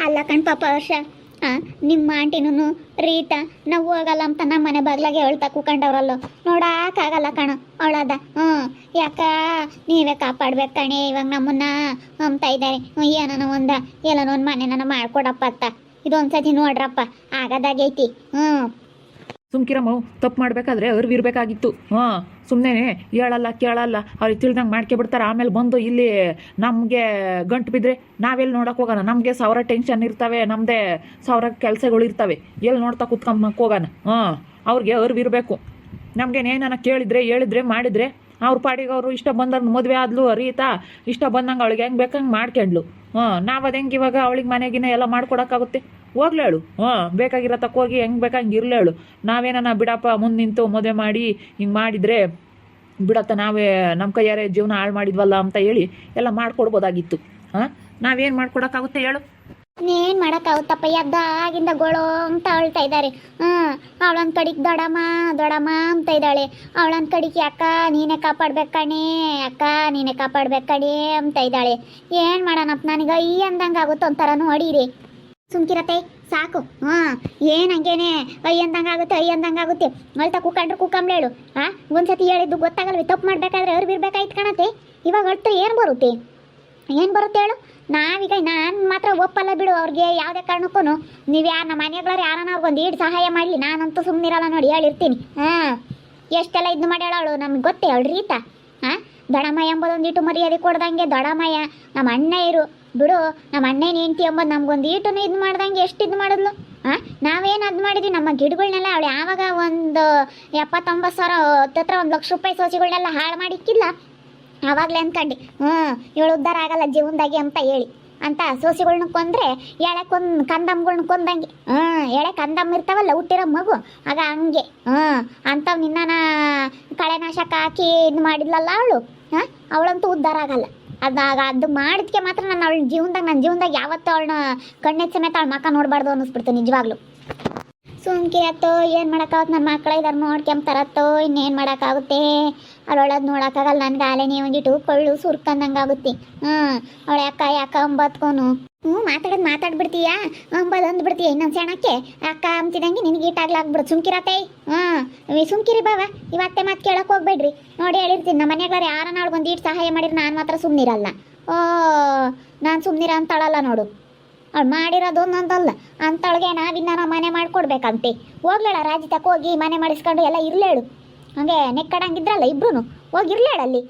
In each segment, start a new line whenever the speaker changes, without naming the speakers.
ಅಲ್ಲ ಕಣ್ ಪಾಪ ಹರ್ಷ, ನಿಮ್ಮ ಆಂಟಿನೂ ರೀತಾ ನಾವು ಹೋಗಲ್ಲ ಅಂತ ನಮ್ಮ ಮನೆ ಬಾಗ್ಲಾಗೆ ಹೇಳ್ತಾ ಕೂಕೊಂಡವ್ರಲ್ಲ, ನೋಡಕ್ಕಾಗಲ್ಲ ಕಣ ಅವಳದ. ಯಾಕ ನೀವೇ ಕಾಪಾಡ್ಬೇಕು ಕಣೆ ಇವಾಗ ನಮ್ಮನ್ನ ಅಂತ ಇದ್ದಾರೆ. ಏನೋ ಎಲ್ಲನೋ ಒಂದು ಮನೆ ನನ್ನ ಮಾಡ್ಕೊಡಪ್ಪ ಅಂತ ಇದೊಂದ್ಸತಿ ನೋಡ್ರಪ್ಪ ಆಗದಾಗೈತಿ.
ಸುಮ್ಕಿರಮ್ಮವು ತಪ್ಪು ಮಾಡಬೇಕಾದ್ರೆ ಅರಿವಿರ್ಬೇಕಾಗಿತ್ತು. ಸುಮ್ಮನೆ ಹೇಳಲ್ಲ ಕೇಳಲ್ಲ ಅವ್ರಿಗೆ ತಿಳ್ದಂಗೆ ಮಾಡ್ಕೊಬಿಡ್ತಾರೆ. ಆಮೇಲೆ ಬಂದು ಇಲ್ಲಿ ನಮಗೆ ಗಂಟು ಬಿದ್ದರೆ ನಾವೆಲ್ಲಿ ನೋಡೋಕೆ ಹೋಗೋಣ? ನಮಗೆ 1000 ಟೆನ್ಷನ್ ಇರ್ತವೆ, ನಮ್ಮದೇ 1000 ಕೆಲಸಗಳು ಇರ್ತವೆ, ಎಲ್ಲಿ ನೋಡ್ತಾ ಕುತ್ಕೊಂಬಕ್ಕೆ ಹೋಗೋಣ? ಅವ್ರಿಗೆ ಅರಿವಿರಬೇಕು. ನಮಗೇನೇನ ಕೇಳಿದರೆ ಹೇಳಿದ್ರೆ ಮಾಡಿದರೆ ಅವ್ರ ಪಾಡಿಗೆ ಅವರು ಇಷ್ಟ ಬಂದಂಗೆ ಮದುವೆ ಆದ್ಲು ರೀತಾ, ಇಷ್ಟ ಬಂದಂಗೆ ಅವಳಿಗೆ ಹೆಂಗೆ ಬೇಕಂಗೆ ಮಾಡ್ಕೊಂಡ್ಲು. ನಾವು ಅದು ಹೆಂಗೆ ಇವಾಗ ಅವಳಿಗೆ ಮನೆಗಿನ ಎಲ್ಲ ಮಾಡ್ಕೊಡೋಕ್ಕಾಗುತ್ತೆ? ಹೋಗ್ಲೇಳು, ಬೇಕಾಗಿರೋ ತಕ್ಕೋಗಿ ಹೆಂಗೆ ಬೇಕಂಗೆ ಇರಲೇಳು. ನಾವೇನ ಬಿಡಪ್ಪ ಮುಂದೆ ನಿಂತು ಮದುವೆ ಮಾಡಿ ಹಿಂಗೆ ಮಾಡಿದರೆ ಬಿಡತ್ತ, ನಾವೇ ನಮ್ಮ ಕೈಯಾರೆ ಜೀವನ ಹಾಳು ಮಾಡಿದ್ವಲ್ಲ ಅಂತ ಹೇಳಿ ಎಲ್ಲ ಮಾಡ್ಕೊಡ್ಬೋದಾಗಿತ್ತು. ನಾವೇನು ಮಾಡ್ಕೊಡೋಕ್ಕಾಗುತ್ತೆ ಹೇಳು?
ಏನು ಮಾಡೋಕ್ಕಾಗುತ್ತಪ್ಪ, ಎದ್ದಾಗಿಂದ ಗೋಳೋ ಅಂತ ಅಳ್ತಾ ಇದ್ದಾರೆ. ಅವಳೊಂದು ಕಡೆಗೆ ದೊಡಮ್ಮ ಅಂತ ಇದ್ದಾಳೆ, ಅವಳೊಂದು ಕಡೆಗೆ ಅಕ್ಕ ನೀನೇ ಕಾಪಾಡ್ಬೇಕು ಕಣೆ, ಅಕ್ಕ ನೀನೇ ಕಾಪಾಡ್ಬೇಕು ಕಣೆ ಅಂತ ಇದ್ದಾಳೆ. ಏನು ಮಾಡೋಣಪ್ಪ, ನನಗೆ ಈ ಅಂದಂಗೆ ಆಗುತ್ತೆ ಒಂಥರನೂ ಹೊಡೀರಿ. ಸುಮ್ಕಿರತ್ತೆ ಸಾಕು. ಏನು ಹಂಗೇನೆ ಅಯ್ಯಂದಂಗೆ ಆಗುತ್ತೆ ಅಳ್ತಾ ಕೂಕೊಂಡ್ರೆ ಕೂಕಂಬ್ಲೇಳು. ಒಂದ್ಸತಿ ಹೇಳಿದ್ದು ಗೊತ್ತಾಗಲ್ವಿ, ತಪ್ಪು ಮಾಡ್ಬೇಕಾದ್ರೆ ಅರಿವಿರ್ಬೇಕಾಯ್ತು ಕಣತೆ. ಇವಾಗ ಅಳ್ತಾ ಏನು ಬರುತ್ತೆ ಹೇಳು? ನಾನು ಮಾತ್ರ ಒಪ್ಪಲ್ಲ ಬಿಡು ಅವ್ರಿಗೆ ಯಾವುದೇ ಕಾರಣಕ್ಕೂ. ನೀವು ಯಾರು ನಮ್ಮ ಮನೆಗಳವ್ರು ಯಾರನ್ನ ಅವ್ರಿಗೊಂದು ಈಡು ಸಹಾಯ ಮಾಡಲಿ, ನಾನಂತೂ ಸುಮ್ಮನಿರಲ್ಲ ನೋಡಿ, ಹೇಳಿರ್ತೀನಿ. ಎಷ್ಟೆಲ್ಲ ಇದು ಮಾಡ್ಯಾಳು ನಮ್ಗೆ ಗೊತ್ತೇ ಅವಳು ರೀತಾ. ದೊಡಮ್ಮ ಎಂಬುದೊಂದು ಇಟ್ಟು ಮರ್ಯಾದೆ ಕೊಡ್ದಂಗೆ ದೊಡಮಯ್ಯ ನಮ್ಮ ಅಣ್ಣ ಇರು ಬಿಡು, ನಮ್ಮ ಅಣ್ಣನ ಹೆಂಡತಿ ಎಂಬುದು ನಮ್ಗೊಂದು ಈಟನ್ನು ಇದು ಮಾಡ್ದಂಗೆ ಎಷ್ಟು ಇದು ಮಾಡಿದ್ಲು. ನಾವೇನು ಅದು ಮಾಡಿದ್ವಿ, ನಮ್ಮ ಗಿಡಗಳನ್ನೆಲ್ಲ ಅವಳು ಯಾವಾಗ ಒಂದು 70-90 ಸಾವಿರ 1,00,000 ಸೋಸಿಗಳನ್ನೆಲ್ಲ ಹಾಳು ಮಾಡಿಕ್ಕಿಲ್ಲ ಆವಾಗಲೇ ಅಂದ್ಕಂಡು ಇವಳು ಉದ್ಧಾರ ಆಗಲ್ಲ ಜೀವನದಾಗೆ ಅಂತ ಹೇಳಿ ಅಂತ ಸೋಸಿಗಳ್ನ ಕೊಂದ್ರೆ ಎಳೆ ಕಂದಮ್ಗಳ್ನ ಕೊಂದಂಗೆ. ಎಳೆ ಕಂದಮ್ಮ ಇರ್ತಾವಲ್ಲ ಹುಟ್ಟಿರೋ ಮಗು, ಆಗ ಹಂಗೆ ಅಂಥವು ನಿನ್ನ ಕಳೆನಾಶಕ ಹಾಕಿ ಇದು ಮಾಡಿದ್ಲಲ್ಲ ಅವಳು, ಅವಳಂತೂ ಉದ್ಧಾರ ಆಗಲ್ಲ. ಅದು ಮಾಡಿದ್ಕೆ ಮಾತ್ರ ನನ್ನ ನನ್ನ ಜೀವನದಾಗ ಯಾವತ್ತೂ ಅವಳನ್ನ ಕಣ್ಣೆತ್ ಸಮೇತ ಅವಳ ಮಕ್ಕ ನೋಡಬಾರ್ದು ಅನ್ನಿಸ್ಬಿಡ್ತು ನಿಜವಾಗ್ಲು. ಸುಮ್ಕಿರತ್ತೋ ಏನು ಮಾಡೋಕ್ಕಾಗುತ್ತೆ, ನನ್ನ ಮಕ್ಕಳ ಇದಾರೆ ನೋಡ್ಕೊಂತಾರತ್ತೋ, ಇನ್ನೇನು ಮಾಡೋಕ್ಕಾಗುತ್ತೆ? ಅವಳೊಳದು ನೋಡೋಕ್ಕಾಗಲ್ಲ. ನನಗೆ ಆಲೆ ಒಂದಿಟ್ಟು ಕೊಳ್ಳು ಸುರ್ಕಂದಂಗೆ ಆಗುತ್ತೆ. ಅವಳು ಯಾಕ ಅಂಬತ್ಕೋನು ಮಾತಾಡ್ಬಿಡ್ತೀಯಾ ಅಂಬದು ಅಂದ್ಬಿಡ್ತೀಯ ಇನ್ನೊಂದು ಸೆಣಕ್ಕೆ ಅಕ್ಕ ಅಂತಿದಂಗೆ ನಿನಗೆ ಈಟಾಗ್ಲಾಗ್ಬಿಡು. ಸುಮ್ಕಿರತ್ತೆ ಸುಮ್ಕಿರಿ ಬಾವ, ಇವತ್ತೆ ಮತ್ತೆ ಕೇಳಕ್ಕೆ ಹೋಗ್ಬೇಡ್ರಿ. ನೋಡಿ ಹೇಳಿರ್ತೀನಿ, ನಮ್ಮ ಮನೆಗಳವ್ರು ಯಾರನ್ನ ಅವಳಿಗೊಂದು ಈಟು ಸಹಾಯ ಮಾಡಿದ್ರೆ ನಾನು ಮಾತ್ರ ಸುಮ್ಮನಿರಲ್ಲ. ನಾನು ಸುಮ್ಮನಿರ ಅಂತಾಳಲ್ಲ ನೋಡು, ಅವಳು ಮಾಡಿರೋದು ಒಂದೊಂದಲ್ಲ ಅಂತೊಳಗೆ ನಾವಿನ್ನ ನಾವು ಮನೆ ಮಾಡಿಕೊಡ್ಬೇಕಂತೆ. ಹೋಗ್ಲೇಳ ರಾಜಿ ತಕ್ಕ ಹೋಗಿ ಮನೆ ಮಾಡಿಸ್ಕೊಂಡು ಎಲ್ಲ ಇರ್ಲೇಳು. ಹಾಗೆ ನೆಕ್ಕಡಂಗಿದ್ರಲ್ಲ ಇಬ್ರು, ಹೋಗಿರ್ಲೇಳಲ್ಲಿ.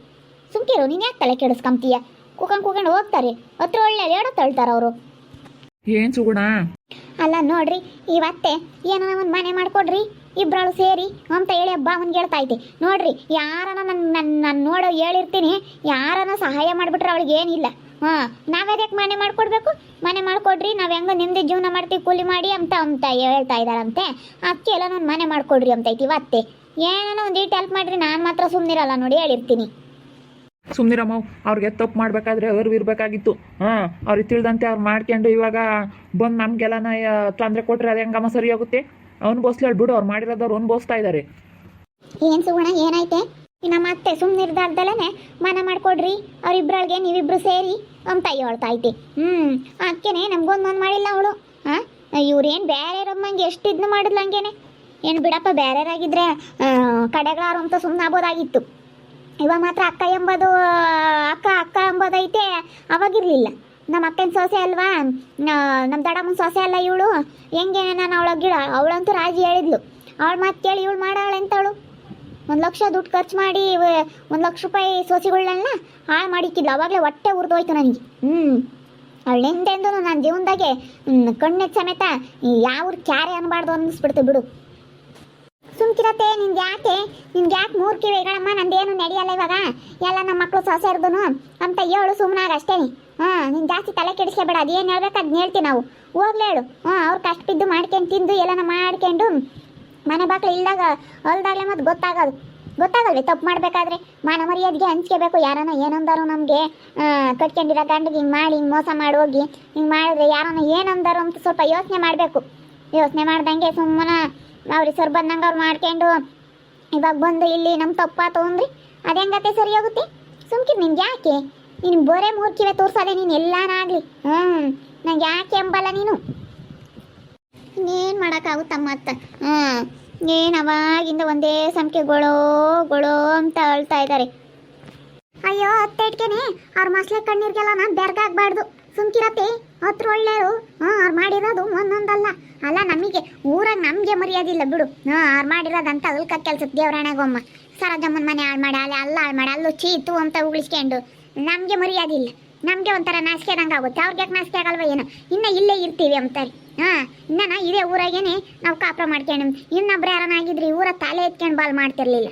ಸುಮ್ಕಿರು, ನೀನು ಯಾಕೆ ತಲೆ ಕೆಡಿಸ್ಕೊಂತೀಯ? ಕೂಕೊಂಡು ಹೋಗ್ತಾರೆ, ಹತ್ರ ಒಳ್ಳೆ ಹೇಳೋ ತಳ್ತಾರೆ ಅವರು.
ಏನು ಸುಗುಣ?
ಅಲ್ಲ ನೋಡ್ರಿ, ಇವತ್ತೆ ಏನೋ ಒಂದು ಮನೆ ಮಾಡಿಕೊಡ್ರಿ ಇಬ್ಬರಳು ಸೇರಿ ಅಂತ ಹೇಳಿ ಹಬ್ಬ ಅವ್ನಿಗೆ ಹೇಳ್ತಾ ಐತಿ. ನೋಡ್ರಿ, ಯಾರನ್ನ ನನ್ನ ನೋಡೋ ಹೇಳಿರ್ತೀನಿ, ಯಾರನ್ನ ಸಹಾಯ ಮಾಡಿಬಿಟ್ರೆ ಅವಳಿಗೆ ಏನಿಲ್ಲ. ನಾವ್ಯಾಕೆ ಮನೆ ಮಾಡ್ಕೊಡ್ಬೇಕು? ಮನೆ ಮಾಡ್ಕೊಡ್ರಿ, ನಾವು ಹೆಂಗೋ ನಿಮ್ಮದೇ ಜೀವನ ಮಾಡ್ತೀವಿ ಕೂಲಿ ಮಾಡಿ ಅಂತ ಹೇಳ್ತಾ ಇದ್ದಾರಂತೆ. ಅದಕ್ಕೆ ಎಲ್ಲ ನಾನು ಮನೆ ಮಾಡ್ಕೊಡ್ರಿ ಅಂತ ಐತಿ ಇವತ್ತೆ. ಏನೋ ಒಂದು ಈಟ್ ಹೆಲ್ಪ್ ಮಾಡಿರಿ, ನಾನು ಮಾತ್ರ ಸುಮ್ಮನಿರಲ್ಲ ನೋಡಿ, ಹೇಳಿರ್ತೀನಿ.
ಸುಮ್ಮನಿರಮ್ಮ, ಅವ್ರಿಗೆ ತಪ್ಪು ಮಾಡಬೇಕಾದ್ರೆ ಅರಿವಿರ್ಬೇಕಾಗಿತ್ತು. ಅವ್ರಿಗೆ ತಿಳಿದಂತೆ ಅವ್ರು ಮಾಡ್ಕೊಂಡು ಇವಾಗ ಬಂದು ನಮಗೆಲ್ಲನ ತೊಂದರೆ ಕೊಟ್ಟರೆ ಅದು ಹೆಂಗಮ್ಮ ಸರಿ ಹೋಗುತ್ತೆ? ಅನುಭವಿಸ್ಲಿ ಬಿಡು, ಅವ್ರು ಮಾಡಿರೋದವ್ರು ಅನುಭವಿಸ್ತಾ ಇದ್ದಾರೆ.
ಏನು ಸುಗುಣ ಏನಾಯ್ತೆ? ಇನ್ನು ಮತ್ತೆ ಸುಮ್ಮನಿರ್ದಾರ್ದಲ್ಲೇ ಮನೆ ಮಾಡ್ಕೊಡ್ರಿ ಅವ್ರಿಬ್ರೊಳಗೆ ನೀವಿಬ್ರು ಸೇರಿ ಅಂತ ಹೇಳ್ತಾ ಐತಿ. ಅದಕ್ಕೇನೆ ನಮ್ಗೊಂದು ಮಾಡಿಲ್ಲ ಅವಳು. ಇವ್ರೇನು ಬೇರೆ ರಮ್ಮಂಗೆ ಎಷ್ಟು ಇದನ್ನು ಮಾಡಿದ್ಲು ಹಂಗೇನೆ. ಏನು ಬಿಡಪ್ಪ, ಬೇರೆಯವರಾಗಿದ್ದರೆ ಕಡೆಗಳಾರು ಅಂತ ಸುಮ್ಮನೆ ಆಗ್ಬೋದಾಗಿತ್ತು. ಇವಾಗ ಮಾತ್ರ ಅಕ್ಕ ಎಂಬುದೈತೆ, ಅವಾಗಿರಲಿಲ್ಲ. ನಮ್ಮ ಅಕ್ಕನ ಸೊಸೆ ಅಲ್ವಾ, ನಮ್ಮ ದಡಮ್ಮನ ಸೊಸೆ ಅಲ್ಲ ಇವಳು. ಹೆಂಗೆ ನಾನು ಅವಳಂತೂ ರಾಜಿ ಹೇಳಿದ್ಲು. ಅವಳು ಮಾತು ಕೇಳಿ ಇವಳು ಮಾಡಾವಳೆಂತವಳು 1,00,000 ದುಡ್ಡು ಖರ್ಚು ಮಾಡಿ 1,00,000 ರೂಪಾಯಿ ಸೋಸಿಗಳನ್ನೆಲ್ಲ ಹಾಳು ಮಾಡಿಕ್ಕಿದ್ಲು. ಅವಾಗಲೇ ಹೊಟ್ಟೆ ಉರಿದೋಯ್ತು ನನಗೆ. ಅವಳೆಂದೆಂದು ನನ್ನ ಜೀವನದಾಗೆ ಕಣ್ಣೆತ್ ಸಮೇತ ಯಾವ ಕ್ಯಾರೆ ಅನ್ನಬಾರ್ದು ಅನ್ನಿಸ್ಬಿಡ್ತು ಬಿಡು. ಸುಮ್ಕಿರತ್ತೆ, ನಿನ್ಗೆ ಯಾಕೆ 3 ಕಿವಿಗಳಮ್ಮ, ನಂದೇನು ನಡೆಯಲ್ಲ ಇವಾಗ, ಎಲ್ಲ ನಮ್ಮ ಮಕ್ಕಳು ಸೊಸೆ ಇರ್ದನು ಅಂತ ಹೇಳು ಸುಮ್ಮನಾಗ ಅಷ್ಟೇ. ನೀನು ಜಾಸ್ತಿ ತಲೆ ಕೆಡಿಸ್ಕೋಬೇಡ, ಅದೇನು ಹೇಳ್ಬೇಕು ಅದನ್ನ ಹೇಳ್ತೀವಿ ನಾವು. ಹೋಗ್ಲೇಳು, ಅವ್ರು ಕಷ್ಟ ಬಿದ್ದು ಮಾಡ್ಕೊಂಡು ತಿಂದು ಎಲ್ಲನ ಮಾಡ್ಕೊಂಡು ಮನೆ ಬಾಕ್ಲು ಇಲ್ದಾಗ ಹೊಲ್ದಾಗಲೇ ಮತ್ತೆ ಗೊತ್ತಾಗಲ್ವಿ ತಪ್ಪು ಮಾಡಬೇಕಾದ್ರೆ. ಮಾನ ಮರ್ಯಾದೆಗೆ ಹಂಚ್ಕೋಬೇಕು. ಯಾರನ್ನ ಏನಂದಾರು ನಮಗೆ ಕಟ್ಕೊಂಡಿರೋ ಗಂಡಿಗೆ ಹಿಂಗೆ ಮಾಡಿ ಹಿಂಗೆ ಮೋಸ ಮಾಡಿ ಹೋಗಿ ಹಿಂಗೆ ಮಾಡಿದ್ರೆ ಯಾರನ್ನ ಏನಂದಾರು ಅಂತ ಸ್ವಲ್ಪ ಯೋಚನೆ ಮಾಡಬೇಕು. ಯೋಚನೆ ಮಾಡ್ದಂಗೆ ಸುಮ್ಮನೆ ಅವ್ರಿಗೆ ಸರ್ ಬಂದಂಗೆ ಅವ್ರು ಮಾಡ್ಕೊಂಡು ಇವಾಗ ಬಂದು ಇಲ್ಲಿ ನಮ್ಮ ತಪ್ಪಾತು ಅಂದ್ರಿ ಅದು ಹೆಂಗತ್ತೆ ಸರಿ ಹೋಗುತ್ತೆ? ಸುಮ್ಕಿರ್, ನಿನ್ಗೆ ಯಾಕೆ? ನೀನು ಬರೇ 3 ಕಿವಿ ತೋರ್ಸೋದೆ ನೀನು ಎಲ್ಲಾನಾಗಲಿ. ನಂಗೆ ಯಾಕೆ ಎಂಬಲ್ಲ ನೀನು? ಇನ್ನೇನು ಮಾಡೋಕ್ಕಾಗುತ್ತಮ್ಮ ಅತ್ತ. ಏನು ಅವಾಗಿಂದ ಒಂದೇ ಸಂಖ್ಯೆ ಗೊಳೋ ಗೊಳೋ ಅಂತ ಅಳ್ತಾ ಇದ್ದಾರೆ. ಅಯ್ಯೋ ಅತ್ತೆ ಇಟ್ಕೇನೆ ಅವ್ರ ಮಸ್ಲೆ ಕಣ್ಣೀರಿಗೆಲ್ಲ ನಾನು ಬೆರ್ಗಾಗ್ಬಾರ್ದು, ಸುಮ್ಕಿರತ್ತೆ. ಹತ್ರ ಒಳ್ಳೆಯರು. ಅವ್ರು ಮಾಡಿರೋದು ಒಂದೊಂದಲ್ಲ ಅಲ್ಲ, ನಮಗೆ ಊರಾಗ ನಮಗೆ ಮರ್ಯಾದಿಲ್ಲ ಬಿಡು. ಅವ್ರು ಮಾಡಿರೋದಂತ ಅಲ್ಕ ಕೆಲ್ಸಕ್ಕೆ ದೇವ್ರಾಣೆಗೊಮ್ಮ ಸರೋಜಮ್ಮನ ಮನೆ ಹಾಳು ಮಾಡಿ ಅಲ್ಲಿ ಹಾಳು ಮಾಡಿ ಅಲ್ಲೂ ಚೀತು ಅಂತ ಉಳಿಸ್ಕೊಂಡು ನಮಗೆ ಮರ್ಯಾದಿಲ್ಲ. ನಮಗೆ ಒಂಥರ ನಾಚಿಕೆದಂಗೆ ಆಗುತ್ತೆ. ಅವ್ರಿಗೆ ಯಾಕೆ ನಾಚಿಕೆ ಆಗಲ್ವ ಏನೋ, ಇನ್ನು ಇಲ್ಲೇ ಇರ್ತೀವಿ ಅಂತಾರೆ. ಇನ್ನ ಇದೇ ಊರಾಗೇನೆ ನಾವು ಕಾಪುರ ಮಾಡ್ಕೊಂಡು ಇನ್ನೊಬ್ರು ಯಾರನ್ನಾಗಿದ್ರಿ ಊರ ತಲೆ ಎತ್ಕೊಂಡು ಬಾಲ್ ಮಾಡ್ತಿರ್ಲಿಲ್ಲ.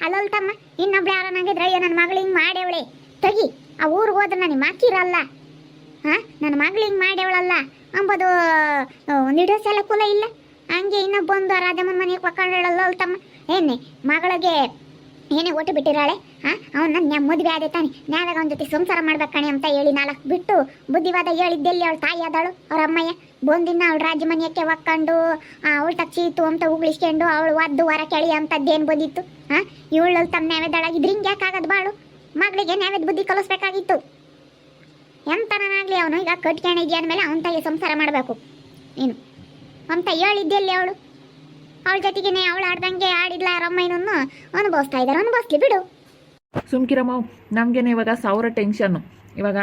ಅಲ್ಲೊಲ್ತಮ್ಮ ಇನ್ನೊಬ್ರು ಯಾರನ್ನಾಗಿದ್ರೆ ಅಯ್ಯೋ ನನ್ನ ಮಗಳು ಹಿಂಗೆ ಮಾಡ್ಯವಳೆ ತೆಗಿ, ಆ ಊರಿಗೆ ಹೋದ್ರೆ ನನಗೆ ಮಾಕಿರಲ್ಲ, ನನ್ನ ಮಗಳು ಹಿಂಗೆ ಮಾಡ್ಯವಳಲ್ಲ ಅಂಬೋದು ಒಂದಿಡೋ ಸಲ ಕುಲ ಇಲ್ಲ. ಹಂಗೆ ಇನ್ನೊಬ್ಬೊಂದು ರಾಜಮ್ಮನ ಮನೆಗೆ ಪಕ್ಕಂಡಲ್ಲ ಅಲ್ತಮ್ಮ. ಏನೇ ಮಗಳಿಗೆ ಏನೇ ಒಟ್ಟು ಬಿಟ್ಟಿರಾಳೆ, ಅವನ್ನ ಮದುವೆ ಆದೆ ತಾನೆ, ನಾವಾಗ ಅವನ ಜೊತೆ ಸಂಸಾರ ಮಾಡ್ಬೇಕಣೆ ಅಂತ ಹೇಳಿ ನಾಲ್ಕು ಬಿಟ್ಟು ಬುದ್ಧಿವಾದ ಹೇಳಿದ್ದೆಲ್ಲಿ ಅವಳು ತಾಯಿ ಆದಳು ಅವ್ರ ಅಮ್ಮಯ್ಯ. ಬಂದಿನ ಅವಳು ರಾಜ ಮನೆಯಕ್ಕೆ ಒಕ್ಕೊಂಡು ಅವಳು ತಚ್ಚೀತು ಅಂತ ಉಗುಳಿಸ್ಕೊಂಡು ಅವಳು ಒದ್ದು ಹೊರ ಕೆಳಿ ಅಂತದ್ದೇನು ಬಂದಿತ್ತು. ಇವಳು ತಮ್ಮ ನ್ಯಾವೇದಳಾಗಿದ್ರೆ ಹಿಂಗೆ ಯಾಕಾಗದು ಬಾಳು? ಮಗಳಿಗೆ ನ್ಯಾವೇದ ಬುದ್ಧಿ ಕಲಿಸ್ಬೇಕಾಗಿತ್ತು. ಎಂತನಾಗಲಿ ಅವನು ಈಗ ಕಟ್ಕೊಂಡಿದ್ಯ ಅಂದಮೇಲೆ ಅವನ ತಾಯಿ ಸಂಸಾರ ಮಾಡಬೇಕು ನೀನು ಅಂತ ಹೇಳಿದ್ದೆಲ್ಲಿ ಅವಳು. ಅವಳ ಜೊತೆಗೇನೆ ಅವಳು ಆಡ್ದಂಗೆ ಆಡಿದ್ಲ ರಮ್ಮಯ್ಯನನ್ನು ಅನುಭವಿಸ್ತಾ ಇದ್ದಾರೆ, ಅನುಭವಿಸ್ಲಿ ಬಿಡು.
ಸುಮ್ಕಿರಮ್ಮ, ನಮಗೇನೆ ಇವಾಗ 1000 ಟೆನ್ಷನ್ನು. ಇವಾಗ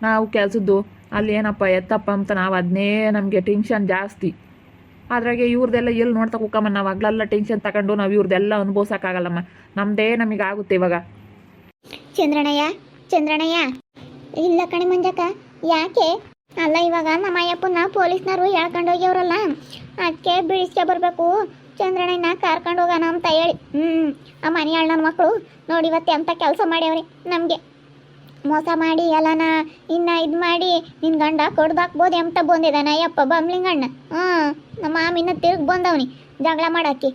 ನಾವು ಕೆಲಸದ್ದು ಅಲ್ಲಿ ಏನಪ್ಪ ಎತ್ತಪ್ಪ ಅಂತ ನಾವು ಅದನ್ನೇ ನಮಗೆ ಟೆನ್ಷನ್ ಜಾಸ್ತಿ. ಅದ್ರಾಗೆ ಇವ್ರದ್ದೆಲ್ಲ ಎಲ್ಲಿ ನೋಡ್ತಾ ಕುಕ್ಕಮ್ಮ, ನಾವು ಆಗ್ಲೆಲ್ಲ ಟೆನ್ಷನ್ ತಗೊಂಡು ನಾವು ಇವ್ರದ್ದೆಲ್ಲ ಅನುಭವಿಸೋಕ್ಕಾಗಲ್ಲಮ್ಮ. ನಮ್ಮದೇ ನಮಗಾಗುತ್ತೆ ಇವಾಗ.
ಚಂದ್ರಣ್ಣಯ್ಯ ಇಲ್ಲ ಕಣಿ ಮಂಜಕ್ಕ, ಯಾಕೆ? ಅಲ್ಲ ಇವಾಗ ನಮ್ಮ ಅಯ್ಯಪ್ಪನ ಪೊಲೀಸ್ನವರು ಹೇಳ್ಕೊಂಡು ಹೋಗ್ಯವ್ರಲ್ಲ, ಅದಕ್ಕೆ ಬಿಡಿಸ್ಕೆ ಬರಬೇಕು ಚಂದ್ರಣ್ಣನ ಕರ್ಕೊಂಡು ಹೋಗೋಣ ಅಂತ ಹೇಳಿ. ಆ ಮನೆಯಾಳ ನನ್ನ ಮಕ್ಕಳು ನೋಡಿ ಇವತ್ತೆ ಅಂತ ಕೆಲಸ ಮಾಡ್ಯವ್ರಿ, ನಮಗೆ ಮೋಸ ಮಾಡಿ ಎಲ್ಲನ ಇನ್ನು ಇದು ಮಾಡಿ ನಿನ್ನ ಗಂಡ ಕೊಡ್ದಾಕ್ಬೋದು ಅಂತ ಬಂದಿದ್ದಾನೆ ಅಯ್ಯಪ್ಪ ಬಂಬ್ಲಿಂಗಣ್ಣ. ನಮ್ಮ ಮಾಮಿನ ತಿರುಗಿ ಬಂದವನಿ ಜಗಳ ಮಾಡಾಕಿ.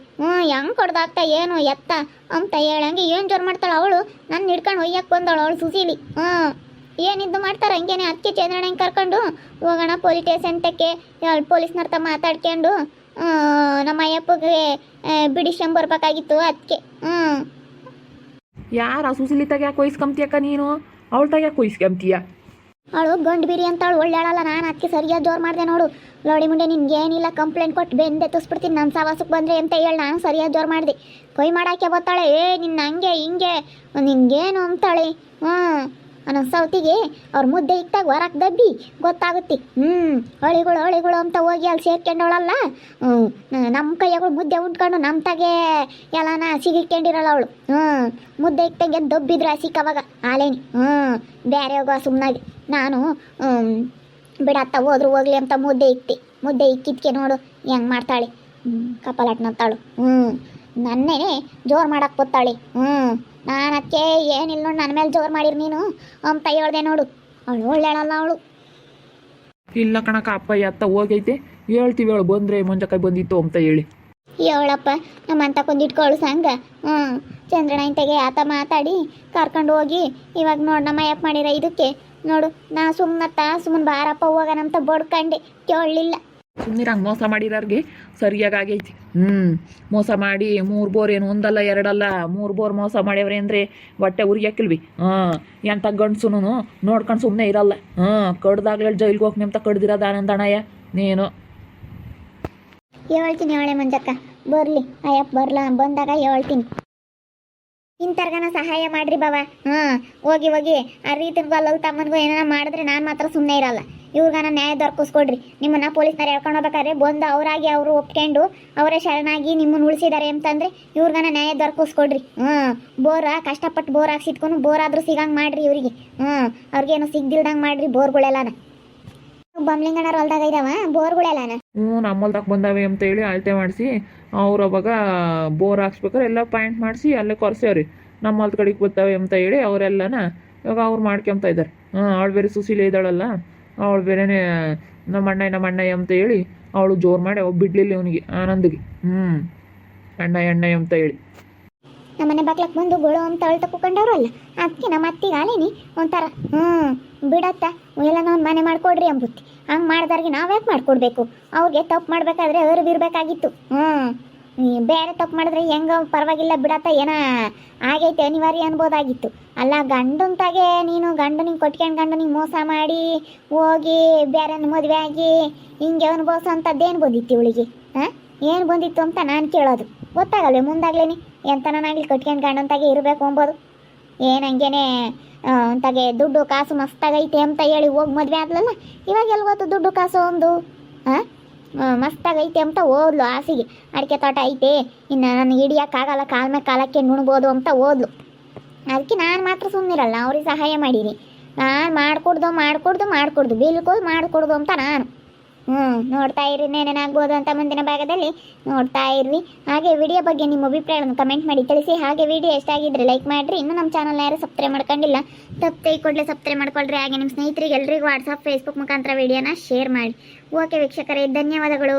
ಹೆಂಗೆ ಕೊಡ್ದಾಕ್ತ ಏನು ಎತ್ತ ಅಂತ ಹೇಳಂಗೆ ಏನು ಜೋರು ಮಾಡ್ತಾಳೆ ಅವಳು. ನನ್ನ ಹಿಡ್ಕೊಂಡು ಒಯ್ಯಕ್ಕೆ ಬಂದವಳು ಅವಳು ಸುಸೀಲಿ. ಏನಿದ್ದು ಮಾಡ್ತಾರೆ ಹಂಗೇನೆ. ಅದಕ್ಕೆ ಚಂದ್ರಣ್ಣ ಕರ್ಕೊಂಡು ಹೋಗೋಣ ಪೊಲೀಸ್ ಸ್ಟೇಷನ್ಟಕ್ಕೆ, ಪೊಲೀಸ್ನವ್ರ ತ ಮಾತಾಡ್ಕೊಂಡು ನಮ್ಮ ಅಯ್ಯಪ್ಪಗೆ ಬಿಡಿಸ್ಕೊಂಬರ್ಬೇಕಾಗಿತ್ತು ಅದಕ್ಕೆ.
ಯಾರು ಆ ಸುಸಿಲಿತಾಗ ಯಾಕೆ ಕೊಯ್ಸ್ಕೊಂತೀಯಕ್ಕ ನೀನು? ಅವಳು ತಾಗ ಕೊಯ್ಸ್ಕೊಂತೀಯ?
ಅವಳು ಗಂಡು ಬಿರಿ ಅಂತ ಅವಳು ಒಳ್ಳೆಳಲ್ಲ. ನಾನು ಅದಕ್ಕೆ ಸರಿಯಾಗಿ ಜೋರು ಮಾಡಿದೆ ನೋಡು. ಲೋಡಿ ಮುಂಡೆ ನಿನ್ಗೇನಿಲ್ಲ ಕಂಪ್ಲೇಂಟ್ ಕೊಟ್ಟು ಬೆಂದೆ ತುಸ್ಬಿಡ್ತೀನಿ ನನ್ನ ಸವಾಸಕ್ಕೆ ಬಂದರೆ ಅಂತ ಹೇಳಿ ನಾನು ಸರಿಯಾಗಿ ಜೋರು ಮಾಡಿದೆ. ಕೊಯ್ ಮಾಡೋಕ್ಕೆ ಬರ್ತಾಳೆ, ನಿನ್ನ ಹಂಗೆ ಹಿಂಗೆ ನಿನ್ಗೇನು ಅಂತಾಳೆ. ನನ್ನ ಸೌತಿಗೆ ಅವ್ರ ಮುದ್ದೆ ಇಕ್ತಾಗ ಹೊರಕ್ಕೆ ದಬ್ಬಿ ಗೊತ್ತಾಗುತ್ತೆ. ಅಳಿಗಳು ಅಂತ ಹೋಗಿ ಅಲ್ಲಿ ಸೇರ್ಕೊಂಡವಳಲ್ಲ, ನಮ್ಮ ಕೈಯಾಗಳು ಮುದ್ದೆ ಉಂಟ್ಕೊಂಡು ನಮ್ಮ ತಾಗೆ ಎಲ್ಲನ ಸಿಗಿಕೊಂಡಿರಲ್ಲ ಅವಳು. ಮುದ್ದೆ ಇಕ್ತಂಗೆ ದಬ್ಬಿದ್ರೆ ಸಿಕ್ಕವಾಗ ಆಲೇನಿ. ಬೇರೆ ಹೋಗೋ ಸುಮ್ಮನಾಗಿ ನಾನು ಬಿಡತ್ತ ಹೋದ್ರು ಹೋಗ್ಲಿ ಅಂತ ಮುದ್ದೆ ಇಕ್ಕಿದ್ಕೆ ನೋಡು ಹೆಂಗೆ ಮಾಡ್ತಾಳೆ, ಕಪಾಲಟ್ನಂತಾಳು. ನನ್ನೇನೆ ಜೋರು ಮಾಡಕ್ಕೆ ಬತ್ತಾಳೆ. ನಾನು ಅದಕ್ಕೆ ಏನಿಲ್ಲ ನೋಡಿ ನನ್ನ ಮೇಲೆ ಜೋರು ಮಾಡಿರಿ ನೀನು ಅಂತ ಹೇಳ್ದೆ ನೋಡು. ಅವಳು ಒಳ್ಳೆಳಲ್ಲ ಅವಳು.
ಇಲ್ಲ ಕಣಕ, ಅಪ್ಪ ಎತ್ತ ಹೋಗೈತೆ ಹೇಳ್ತೀವಿ, ಅವಳು ಬಂದರೆ ಮುಂಜಾಕಾಯಿ ಬಂದಿತ್ತು ಅಂತ ಹೇಳಿ
ಹೇಳಪ್ಪ. ನಮ್ಮಂತ ಕೊಂದಿಟ್ಕೊಳ್ಳು ಸಂಗ. ಚಂದ್ರಣ್ಣ ಇಂತೆಗೆ ಆತ ಮಾತಾಡಿ ಕರ್ಕೊಂಡು ಹೋಗಿ ಇವಾಗ ನೋಡಿ ನಮ್ಮ ಯಾಕೆ ಮಾಡಿರ ಇದಕ್ಕೆ ನೋಡು. ನಾ ಸುಮ್ಮನೆ ಬಾರಪ್ಪ ಹೋಗೋಣಂತ ಬಡ್ಕಂಡೆ, ಕೇಳಲಿಲ್ಲ.
ಸುಮ್ಮನಿರಂಗೆ ಮೋಸ ಮಾಡಿರೋರಿಗೆ ಸರಿಯಾಗಿ ಆಗೈತಿ. ಮೋಸ ಮಾಡಿ 3 ಬೋರ್ ಏನು ಒಂದಲ್ಲ ಎರಡಲ್ಲ 3 ಬೋರ್ ಮೋಸ ಮಾಡ್ಯವ್ರೆ ಅಂದರೆ ಹೊಟ್ಟೆ ಉರಿಯಾಕಿಲ್ವಿ. ಎಂಥ ಗಂಡ್ಸುನು ನೋಡ್ಕೊಂಡು ಸುಮ್ಮನೆ ಇರಲ್ಲ. ಕಡ್ದಾಗ್ಲೇ ಜೈಲ್ಗೆ ಹೋಗಿ ಅಂತ ಕಡ್ದಿರೋದು ಆನಂದಣ್ಣಯ್ಯ ನೀನು.
ಹೇಳ್ತೀನಿ ಅವಳೆ ಮಂಜಕ್ಕ ಬರಲಿ, ಅಯ್ಯಪ್ಪ ಬರಲ್ಲ ಬಂದಾಗ ಹೇಳ್ತೀನಿ. ಇಂಥರ್ಗನ ಸಹಾಯ ಮಾಡ್ರಿ ಬಾವ. ಹೋಗಿ ಆ ರೀತಿಗೂ ಅಲ್ಲಲ್ಲಿ ತಮ್ಮನಿಗೂ ಏನಾರ ಮಾಡಿದ್ರೆ ನಾನು ಮಾತ್ರ ಸುಮ್ಮನೆ ಇರಲ್ಲ. ಇವ್ರಿಗಾನ ನ್ಯಾಯ ದೊರಕಿಸ್ಕೊಡ್ರಿ. ನಿಮ್ಮನ್ನ ಪೊಲೀಸ್ನವ್ರು ಹೇಳ್ಕೊಂಡು ಹೋಗ್ಬೇಕಾದ್ರೆ ಬಂದು ಅವರಾಗಿ ಅವರು ಒಪ್ಕೊಂಡು ಅವರೇ ಶರಣಾಗಿ ನಿಮ್ಮನ್ನು ಉಳಿಸಿದ್ದಾರೆ ಅಂತಂದರೆ ಇವ್ರಿಗಾನ ನ್ಯಾಯ ದೊರಕಿಸ್ಕೊಡ್ರಿ. ಬೋರ ಕಷ್ಟಪಟ್ಟು ಬೋರ್ ಹಾಕ್ಸಿಟ್ಕೊಂಡು ಬೋರ್ ಆದರೂ ಸಿಗಂಗೆ ಮಾಡ್ರಿ ಇವರಿಗೆ. ಅವ್ರಿಗೇನು ಸಿಗ್ದಿಲ್ದಂಗೆ ಮಾಡ್ರಿ ಬೋರ್ಗಳೆಲ್ಲನ. ಬಂಬ್ಲಿಂಗಣ್ಣವ್ರು ಹೊಲ್ದಾಗ ಇದಾವ ಬೋರ್ಗಳೆಲ್ಲನ.
ನಮ್ಮಲ್ದಾಗ ಬಂದಾವೆ ಅಂತ ಹೇಳಿ ಅಳತೆ ಮಾಡಿಸಿ ಅವ್ರು ಅವಾಗ ಬೋರ್ ಹಾಕ್ಸ್ಬೇಕಾರೆ ಎಲ್ಲ ಪಾಯಿಂಟ್ ಮಾಡಿಸಿ ಅಲ್ಲೇ ಕೊರ್ಸ್ಯಾವ್ರಿ. ನಮ್ಮ ಹೊಲ್ದ ಕಡೆಗೆ ಬರ್ತಾವೆ ಅಂತ ಹೇಳಿ ಅವರೆಲ್ಲನ ಇವಾಗ ಅವ್ರು ಮಾಡ್ಕೊಂತ ಇದ್ದಾರೆ. ಅವಳು ಬೇರೆ ಸುಶೀಲೆ ಇದ್ದಾಳಲ್ಲ, ಅವಳು ಬೇರೆನೇ ನಮ್ಮ ಅಣ್ಣಯ್ಯ ಅಂತ ಹೇಳಿ ಅವಳು ಜೋರು ಮಾಡಿ ಅವಾಗ ಬಿಡ್ಲಿಲ್ಲ ಅವನಿಗೆ ಆನಂದಿಗೆ. ಅಣ್ಣಯ್ಯ ಅಂತ ಹೇಳಿ
ನಮ್ಮನೆ ಬಾಕ್ಲಕ್ಕೆ ಬಂದು ಗೊಳು ಅಂತ ಅಳ್ತ ಕೂಕೊಂಡವ್ರಲ್ಲ, ಅದಕ್ಕೆ ನಮ್ಮ ಅತ್ತಿಗೆ ಆಲೇನಿ ಒಂಥರ ಬಿಡತ್ತ ಎಲ್ಲ ನಾವು ಮನೆ ಮಾಡ್ಕೊಡ್ರಿ ಅಂಬುತ್ತಿ. ಹಂಗೆ ಮಾಡಿದಾರ್ಗೆ ನಾವು ಯಾಕೆ ಮಾಡ್ಕೊಡ್ಬೇಕು? ಅವ್ರಿಗೆ ತಪ್ಪು ಮಾಡಬೇಕಾದ್ರೆ ಅರಿವಿರ್ಬೇಕಾಗಿತ್ತು. ಬೇರೆ ತಪ್ಪು ಮಾಡಿದ್ರೆ ಹೆಂಗ ಪರವಾಗಿಲ್ಲ ಬಿಡತ್ತ ಏನ ಆಗೈತೆ ಅನಿವಾರ್ಯ ಅನ್ಬೋದಾಗಿತ್ತು. ಅಲ್ಲ ಗಂಡಂತಾಗೆ ನೀನು ಗಂಡನಿಗೆ ಕೊಟ್ಕೊಂಡು ಗಂಡನಿಗೆ ಮೋಸ ಮಾಡಿ ಹೋಗಿ ಬೇರೆ ಮದುವೆ ಆಗಿ ಹಿಂಗೆ ಅನುಭವಿಸೋ ಅಂಥದ್ದೇನು ಬಂದಿತ್ತು ಇವಳಿಗೆ? ಹಾಂ, ಏನು ಬಂದಿತ್ತು ಅಂತ ನಾನು ಕೇಳೋದು ಗೊತ್ತಾಗಲ್ವೇ ಮುಂದಾಗ್ಲೇನೆ ಎಂತನಾಗ್ಲಿ ಕಟ್ಕೊಂಡು ಗಂಡಂತಾಗೆ ಇರಬೇಕು ಅಂಬೋದು. ಏನು ಹಂಗೇನೆ ಅಂತಾಗೆ ದುಡ್ಡು ಕಾಸು ಮಸ್ತಾಗೈತೆ ಅಂತ ಹೇಳಿ ಹೋಗಿ ಮದುವೆ ಆದ್ಲಲ್ಲ, ಇವಾಗ ಎಲ್ಲಿ ಗೊತ್ತು ದುಡ್ಡು ಕಾಸು ಒಂದು? ಹಾಂ, ಮಸ್ತಾಗೈತೆ ಅಂತ ಓದ್ಲು ಆಸೆಗೆ, ಅಡಿಕೆ ತೋಟ ಐತೆ ಇನ್ನು ನನಗೆ ಹಿಡಿಯೋಕ್ಕಾಗಲ್ಲ, ಕಾಲ ಮೇಲೆ ಕಾಲಕ್ಕೆ ನುಣ್ಬೋದು ಅಂತ ಓದ್ಲು. ಅದಕ್ಕೆ ನಾನು ಮಾತ್ರ ಸುಮ್ಮನಿರಲ್ಲ, ಅವ್ರಿಗೆ ಸಹಾಯ ಮಾಡೀನಿ. ನಾನು ಮಾಡಿಕೊಡ್ದು ಬಿಲ್ಕುಲ್ ಮಾಡಿಕೊಡ್ದು ಅಂತ ನಾನು. ನೋಡ್ತಾ ಇರ್ರಿ, ಏನೇನಾಗ್ಬೋದು ಅಂತ ಮುಂದಿನ ಭಾಗದಲ್ಲಿ ನೋಡ್ತಾ ಇರ್ರಿ. ಹಾಗೆ ವಿಡಿಯೋ ಬಗ್ಗೆ ನಿಮ್ಮ ಅಭಿಪ್ರಾಯಗಳನ್ನು ಕಮೆಂಟ್ ಮಾಡಿ ತಿಳಿಸಿ. ಹಾಗೆ ವಿಡಿಯೋ ಎಷ್ಟಾಗಿದ್ರೆ ಲೈಕ್ ಮಾಡಿರಿ. ಇನ್ನೂ ನಮ್ಮ ಚಾನಲ್ನ ಯಾರು ಸಬ್ಸ್ಕ್ರೈಬ್ ಮಾಡ್ಕೊಂಡಿಲ್ಲ, ತಪ್ಪೇ ಕೂಡಲೇ ಸಬ್ಸ್ಕ್ರೈಬ್ ಮಾಡ್ಕೊಳ್ರಿ. ಹಾಗೆ ನಿಮ್ಮ ಸ್ನೇಹಿತರಿಗೆ ಎಲ್ರಿಗೂ ವಾಟ್ಸಪ್ ಫೇಸ್ಬುಕ್ ಮುಖಾಂತರ ವಿಡಿಯೋನ ಶೇರ್ ಮಾಡಿ. ಓಕೆ ವೀಕ್ಷಕರೇ, ಧನ್ಯವಾದಗಳು.